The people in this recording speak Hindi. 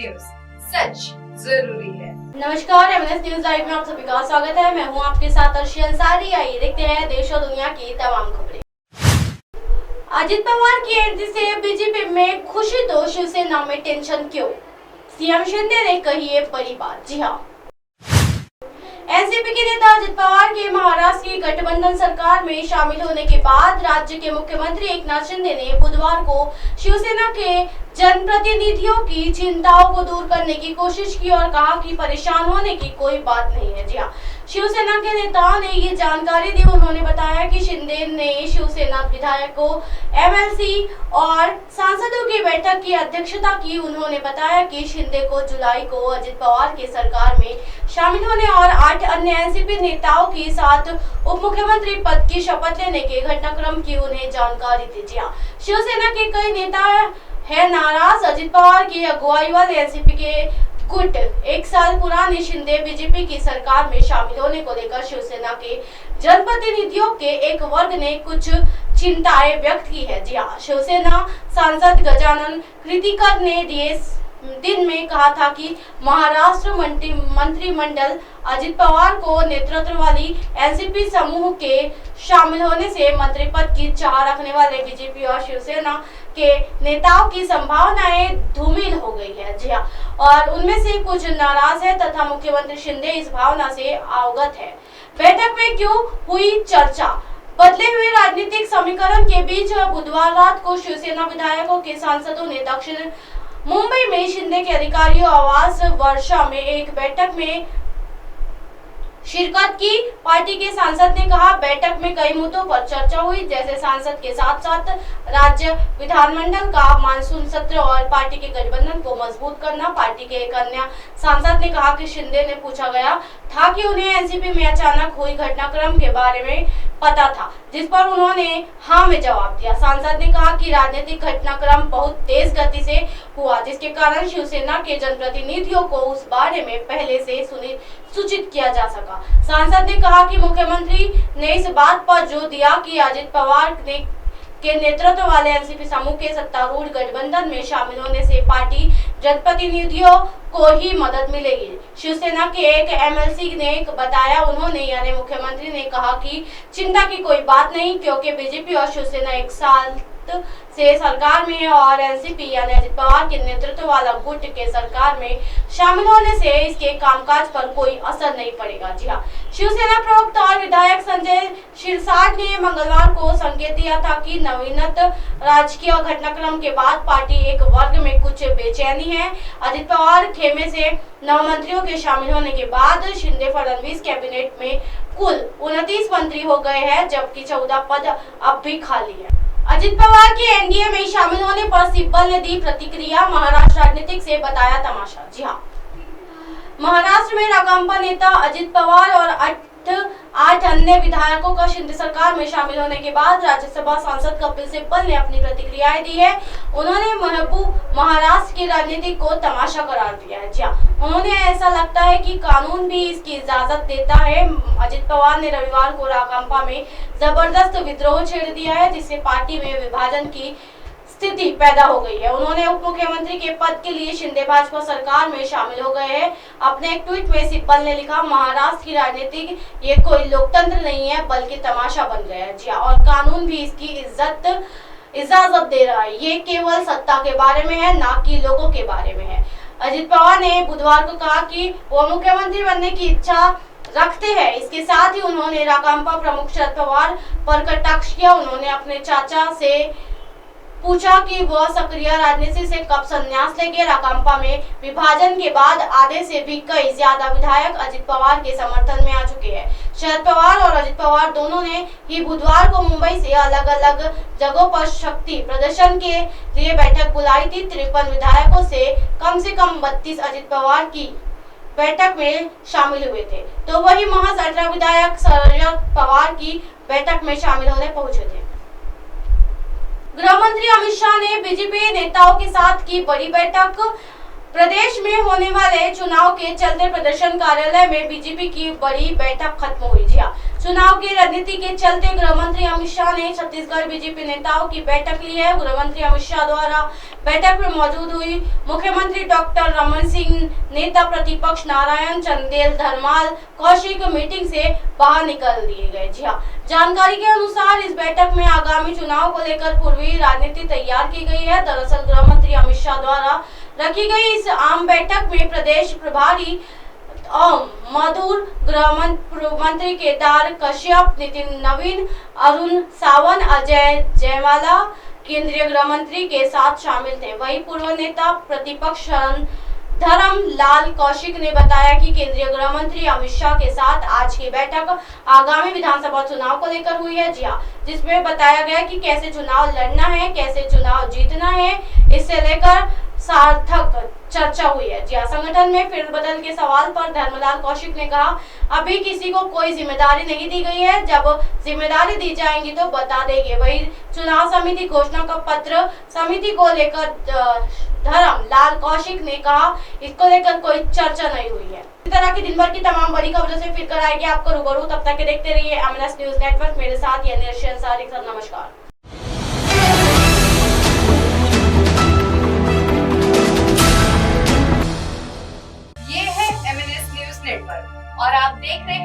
न्यूज, सच जरूरी है। नमस्कार, एमएनएस न्यूज लाइव में आप सभी का स्वागत है। मैं हूं आपके साथ अर्शी अंसारी। आइए देखते हैं देश और दुनिया की तमाम खबरें। अजित पवार की एंट्री से बीजेपी में खुशी तो शिवसेना में टेंशन क्यों? सीएम शिंदे ने कही ये बड़ी बात। जी हाँ, एनसीपी के नेता अजित पवार के महाराष्ट्र की गठबंधन सरकार में शामिल होने के बाद राज्य के मुख्यमंत्री एकनाथ शिंदे ने बुधवार को शिवसेना के जनप्रतिनिधियों की चिंताओं को दूर करने की कोशिश की और कहा कि परेशान होने की कोई बात नहीं है। जी हाँ, शिवसेना के नेता ने ये जानकारी दी। उन्होंने बताया कि शिंदे ने शिवसेना विधायकों, एमएलसी और सांसदों की बैठक की अध्यक्षता की। उन्होंने बताया कि शिंदे को जुलाई को अजित पवार की सरकार में शामिल होने और 8 अन्य एनसीपी नेताओं के साथ उप मुख्यमंत्री पद की शपथ लेने के घटनाक्रम की उन्हें जानकारी दी। जी हाँ, शिवसेना के कई नेता है नाराज। अजित पवार की अगुवाई वाले एनसीपी के गुट 1 साल पुरानी शिंदे बीजेपी की सरकार में शामिल होने को लेकर शिवसेना के जनप्रतिनिधियों के एक वर्ग ने कुछ चिंताएं व्यक्त की है। जी हाँ, शिवसेना सांसद गजानन कीर्तिकर ने दिन में कहा था कि महाराष्ट्र मंत्रिमंडल अजित पवार को नेतृत्व वाली एनसीपी समूह के शामिल होने से मंत्री पद की चाह रखने वाले बीजेपी और शिवसेना के नेताओं की संभावनाएं धूमिल हो गई है। जी हाँ, और उनमें से कुछ नाराज है तथा मुख्यमंत्री शिंदे इस भावना से अवगत है। बैठक में क्यों हुई चर्चा? बदले हुए राजनीतिक समीकरण के बीच बुधवार रात को शिवसेना विधायकों के सांसदों ने दक्षिण मुंबई में शिंदे के अधिकारियों आवास वर्षा में एक बैठक में शिरकत की। पार्टी के सांसद ने कहा, बैठक में कई मुद्दों पर चर्चा हुई, जैसे सांसद के साथ साथ राज्य विधानमंडल का मानसून सत्र और पार्टी के गठबंधन को मजबूत करना। पार्टी के एक अन्य सांसद ने कहा कि शिंदे ने पूछा गया था कि उन्हें एनसीपी में अचानक हुई घटनाक्रम के बारे में पता था, जिस पर उन्होंने हाँ में जवाब दिया। सांसद ने कहा कि राजनीतिक घटनाक्रम बहुत तेज गति से हुआ, जिसके कारण शिवसेना के जनप्रतिनिधियों को उस बारे में पहले से सूचित किया जा सका। सांसद ने कहा कि मुख्यमंत्री ने इस बात पर जोर दिया कि अजित पवार के नेतृत्व वाले एनसीपी समूह के सत्तारूढ़ गठबंधन में शामिल होने से पार्टी जनप्रतिनिधियों को ही मदद मिलेगी। शिवसेना के एक एमएलसी ने बताया, उन्होंने यानी मुख्यमंत्री ने कहा कि चिंता की कोई बात नहीं, क्योंकि बीजेपी और शिवसेना 1 साल से सरकार में है और एनसीपी यानी अजित पवार के नेतृत्व वाला गुट के सरकार में शामिल होने से इसके कामकाज पर कोई असर नहीं पड़ेगा। जी हाँ, शिवसेना प्रवक्ता और विधायक संजय शिरसाट ने मंगलवार को संकेत दिया था कि नवीनत राजकीय घटनाक्रम के बाद पार्टी एक वर्ग में कुछ बेचैनी है। अजित पवार खेमे से 9 मंत्रियों के शामिल होने के बाद शिंदे फडणवीस कैबिनेट में कुल 29 मंत्री हो गए हैं, जबकि 14 पद अब भी खाली है। अजित पवार के एनडीए में शामिल होने पर सिब्बल ने दी प्रतिक्रिया, महाराष्ट्र राजनीतिक से बताया तमाशा। जी हाँ, महाराष्ट्र में राकांपा नेता अजित पवार और 8 अन्य विधायकों का शिंदे सरकार में शामिल होने के बाद राज्यसभा सांसद कपिल सिब्बल ने अपनी प्रतिक्रियाएं दी है। उन्होंने महाराष्ट्र की राजनीति को तमाशा करार दिया है। जी हाँ, उन्होंने ऐसा लगता है कि कानून भी इसकी इजाजत देता है। अजित पवार ने रविवार को राकांपा में जबरदस्त विद्रोह छेड़ दिया है, जिससे पार्टी में विभाजन की स्थिति पैदा हो गई है। उन्होंने उप मुख्यमंत्री के पद के लिए शिंदे भाजपा सरकार में शामिल हो गए हैं। अपने एक ट्वीट में सिब्बल ने लिखा, महाराष्ट्र की राजनीति ये कोई लोकतंत्र नहीं है, बल्कि तमाशा बन गया है। जी और कानून भी इसकी इजाजत दे रहा है। ये केवल सत्ता के बारे में है, ना कि लोगों के बारे में है। अजित पवार ने बुधवार को कहा कि वो मुख्यमंत्री बनने की इच्छा रखते हैं। इसके साथ ही उन्होंने राकांपा प्रमुख शरद पवार पर कटाक्ष किया। उन्होंने अपने चाचा से पूछा कि वह सक्रिय राजनीति से कब संन्यास लेंगे। राकांपा में विभाजन के बाद आधे से भी कई ज्यादा विधायक अजित पवार के समर्थन में आ चुके हैं। शरद पवार और अजित पवार दोनों ने ही बुधवार को मुंबई से अलग अलग जगहों पर शक्ति प्रदर्शन के लिए बैठक बुलाई थी। 53 विधायकों से कम 32 अजित पवार की बैठक में शामिल हुए थे, तो वही महज 18 विधायक शरद पवार की बैठक में शामिल होने पहुंचे थे। गृह मंत्री अमित शाह ने बीजेपी नेताओं के साथ की बड़ी बैठक। प्रदेश में होने वाले चुनाव के चलते प्रदर्शन कार्यालय में बीजेपी की बड़ी बैठक खत्म हुई। जी हां, चुनाव की रणनीति के चलते गृह मंत्री अमित शाह ने छत्तीसगढ़ बीजेपी नेताओं की बैठक ली है। गृह मंत्री अमित शाह द्वारा बैठक में मौजूद हुई मुख्यमंत्री डॉक्टर रमन सिंह, नेता प्रतिपक्ष नारायण चंदेल धर्माल कौशिक मीटिंग से बाहर निकल दिए गए। जी हां, जानकारी के अनुसार इस बैठक में आगामी चुनाव को लेकर पूर्वी राजनीति तैयार की गई है। दरअसल गृह मंत्री अमित शाह द्वारा रखी गई इस आम बैठक में प्रदेश प्रभारी मधुर, गृह मंत्री केदार कश्यप, नितिन नवीन, अरुण सावंत, अजय जयवाला केंद्रीय गृह मंत्री के साथ शामिल थे। वहीं पूर्व नेता प्रतिपक्ष धर्म लाल कौशिक ने बताया कि केंद्रीय गृह मंत्री अमित शाह के साथ आज की बैठक आगामी विधानसभा चुनाव को लेकर हुई है। जी हां, जिसमें बताया गया कि कैसे चुनाव लड़ना है, कैसे चुनाव जीतना है, इससे लेकर सार्थक चर्चा हुई है। जी हां, संगठन में फेरबदल के सवाल पर धर्मलाल कौशिक ने कहा, अभी किसी को कोई जिम्मेदारी नहीं दी गई है, जब जिम्मेदारी दी जाएंगी तो बता देंगे। वही चुनाव समिति घोषणा का पत्र समिति को लेकर धर्मलाल कौशिक ने कहा, इसको लेकर कोई चर्चा नहीं हुई है। इस तरह की दिन भर की तमाम बड़ी खबरों से फिर कर आएगी आपको रूबरू। तब तक के देखते रहिए एमएनएस न्यूज नेटवर्क। मेरे साथ यानी अंसारी। नमस्कार। ये है एमएनएस न्यूज नेटवर्क और आप देख रहे